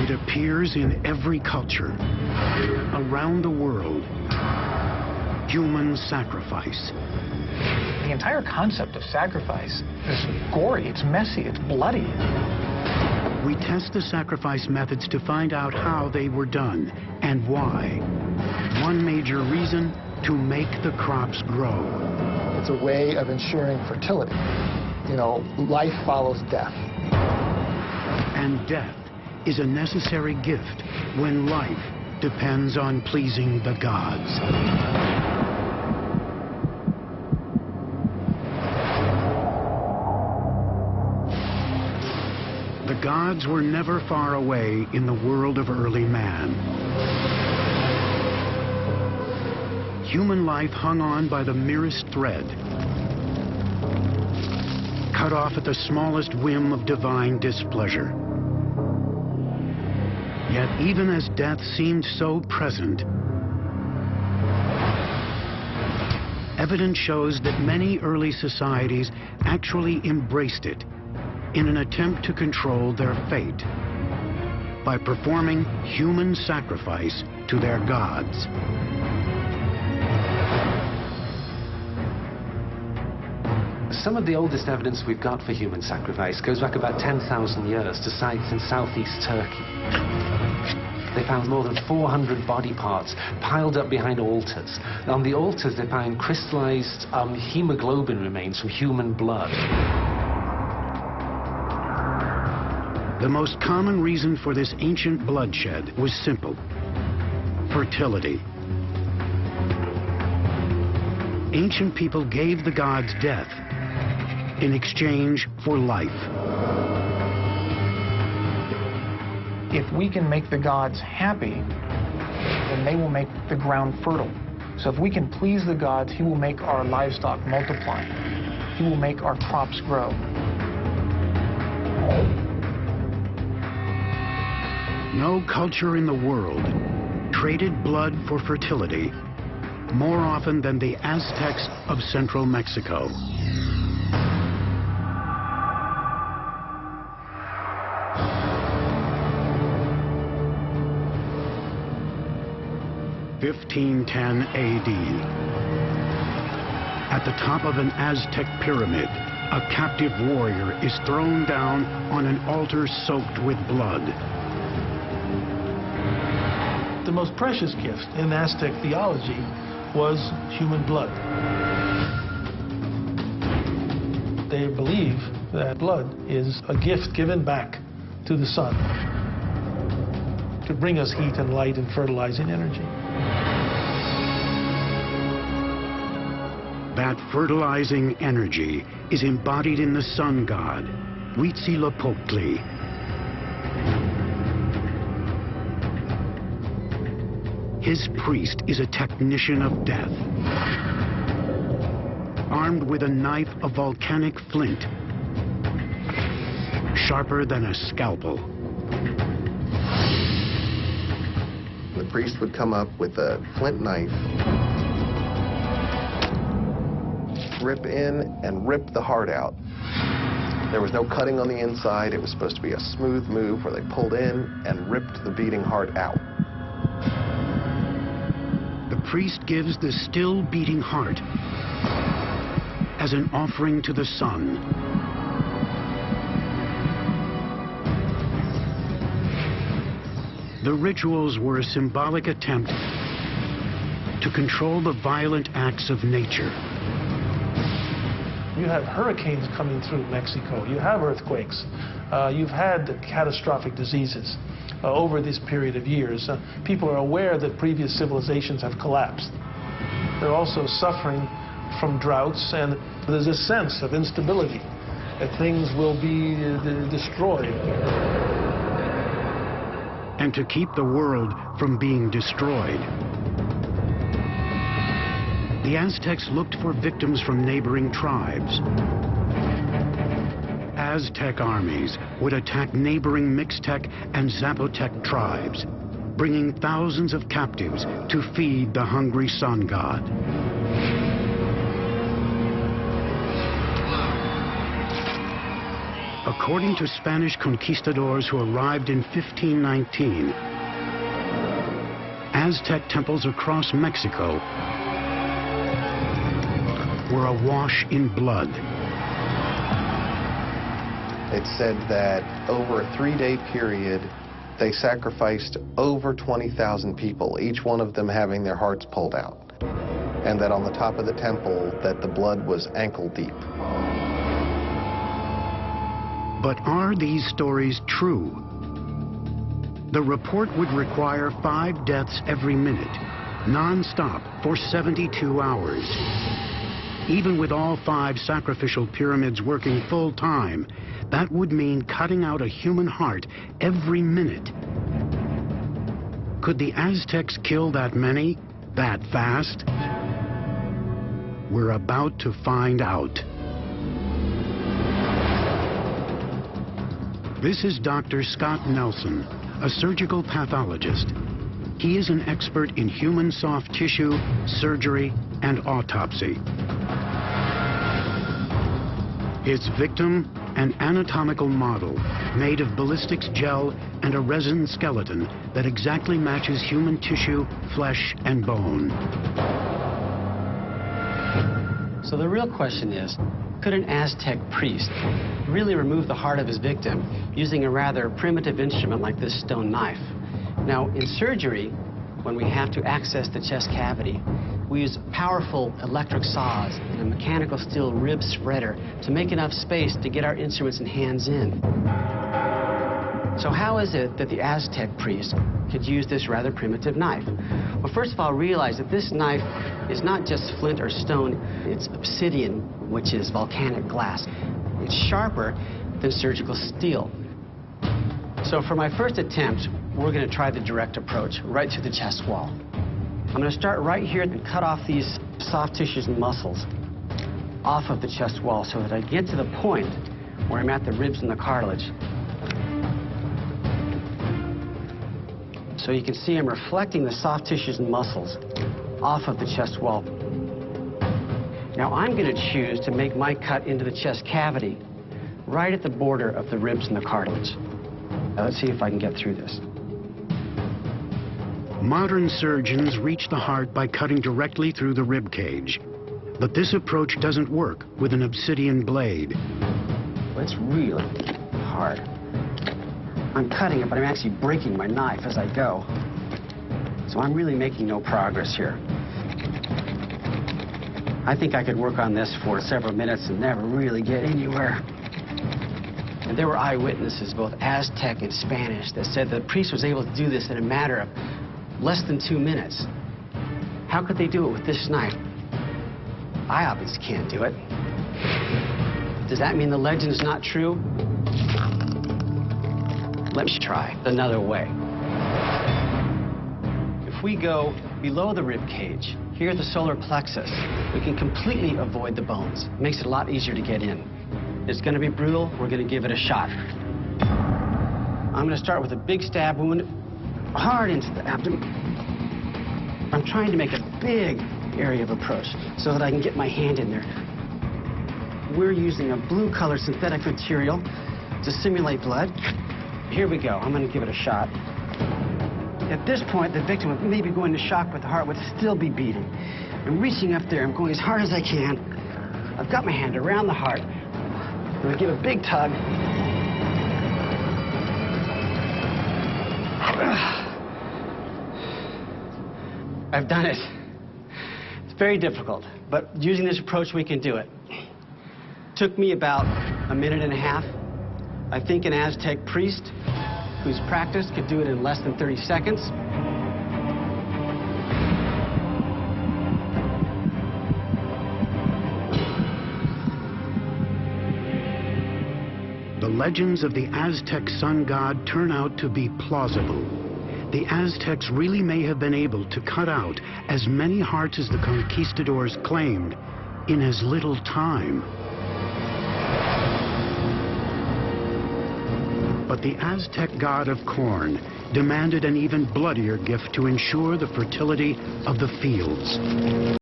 It appears in every culture, around the world. Human sacrifice. The entire concept of sacrifice is gory, it's messy, it's bloody. We test the sacrifice methods to find out how they were done and why. One major reason: to make the crops grow. It's a way of ensuring fertility. You know, life follows death. And death is a necessary gift when life depends on pleasing the gods. The gods were never far away in the world of early man. Human life hung on by the merest thread, cut off at the smallest whim of divine displeasure. Yet even as death seemed so present, evidence shows that many early societies actually embraced it in an attempt to control their fate by performing human sacrifice to their gods. Some of the oldest evidence we've got for human sacrifice goes back about 10,000 years to sites in southeast Turkey. They found more than 400 body parts piled up behind altars. On the altars, they found crystallized hemoglobin remains from human blood. The most common reason for this ancient bloodshed was simple: fertility. Ancient people gave the gods death in exchange for life. If we can make the gods happy, then they will make the ground fertile. So if we can please the gods, he will make our livestock multiply. He will make our crops grow. No culture in the world traded blood for fertility more often than the Aztecs of central Mexico. (1510 AD). At the top of an Aztec pyramid, a captive warrior is thrown down on an altar soaked with blood. The most precious gift in Aztec theology was human blood. They believe that blood is a gift given back to the sun to bring us heat and light and fertilizing energy. That fertilizing energy is embodied in the sun god, Huitzilopochtli. His priest is a technician of death, armed with a knife of volcanic flint, sharper than a scalpel. The priest would come up with a flint knife, rip in and rip the heart out. There was no cutting on the inside. It was supposed to be a smooth move where they pulled in and ripped the beating heart out. The priest gives the still beating heart as an offering to the sun. The rituals were a symbolic attempt to control the violent acts of nature. You have hurricanes coming through Mexico. You have earthquakes. You've had catastrophic diseases over this period of years. People are aware that previous civilizations have collapsed. They're also suffering from droughts, and there's a sense of instability, that things will be destroyed. And to keep the world from being destroyed, the Aztecs looked for victims from neighboring tribes. Aztec armies would attack neighboring Mixtec and Zapotec tribes, bringing thousands of captives to feed the hungry sun god. According to Spanish conquistadors who arrived in 1519, Aztec temples across Mexico were awash in blood. It's said that over a 3-day period, they sacrificed over 20,000 people, each one of them having their hearts pulled out. And that on the top of the temple, that the blood was ankle deep. But are these stories true? The report would require 5 deaths every minute, non-stop for 72 hours. Even with all 5 sacrificial pyramids working full-time, that would mean cutting out a human heart every minute. Could the Aztecs kill that many, that fast? We're about to find out. This is Dr. Scott Nelson, a surgical pathologist. He is an expert in human soft tissue, surgery, and autopsy. Its victim, an anatomical model made of ballistics gel and a resin skeleton that exactly matches human tissue, flesh, and bone. So the real question is, could an Aztec priest really remove the heart of his victim using a rather primitive instrument like this stone knife? Now, in surgery, when we have to access the chest cavity, we use powerful electric saws and a mechanical steel rib spreader to make enough space to get our instruments and hands in. So how is it that the Aztec priest could use this rather primitive knife? Well, first of all, realize that this knife is not just flint or stone, it's obsidian, which is volcanic glass. It's sharper than surgical steel. So for my first attempt, we're going to try the direct approach, right through the chest wall. I'm going to start right here and cut off these soft tissues and muscles off of the chest wall so that I get to the point where I'm at the ribs and the cartilage. So you can see I'm reflecting the soft tissues and muscles off of the chest wall. Now I'm going to choose to make my cut into the chest cavity right at the border of the ribs and the cartilage. Now let's see if I can get through this. Modern surgeons reach the heart by cutting directly through the rib cage. But this approach doesn't work with an obsidian blade. It's really hard. I'm cutting it, but I'm actually breaking my knife as I go. So I'm really making no progress here. I think I could work on this for several minutes and never really get anywhere. And there were eyewitnesses, both Aztec and Spanish, that said the priest was able to do this in a matter of less than 2 minutes. How could they do it with this knife? I obviously can't do it. Does that mean the legend is not true? Let me try another way. If we go below the rib cage, here at the solar plexus, we can completely avoid the bones. It makes it a lot easier to get in. It's going to be brutal. We're going to give it a shot. I'm going to start with a big stab wound, hard into the abdomen. I'm trying to make a big area of approach so that I can get my hand in there. We're using a blue-colored synthetic material to simulate blood. Here we go. I'm going to give it a shot. At this point, the victim would maybe go into shock, but the heart would still be beating. I'm reaching up there. I'm going as hard as I can. I've got my hand around the heart. I'm going to give a big tug. I've done it. It's very difficult, but using this approach, we can do it. Took me about a minute and a half. I think an Aztec priest who's practiced could do it in less than 30 seconds. The legends of the Aztec sun god turn out to be plausible. The Aztecs really may have been able to cut out as many hearts as the conquistadors claimed in as little time. But the Aztec god of corn demanded an even bloodier gift to ensure the fertility of the fields.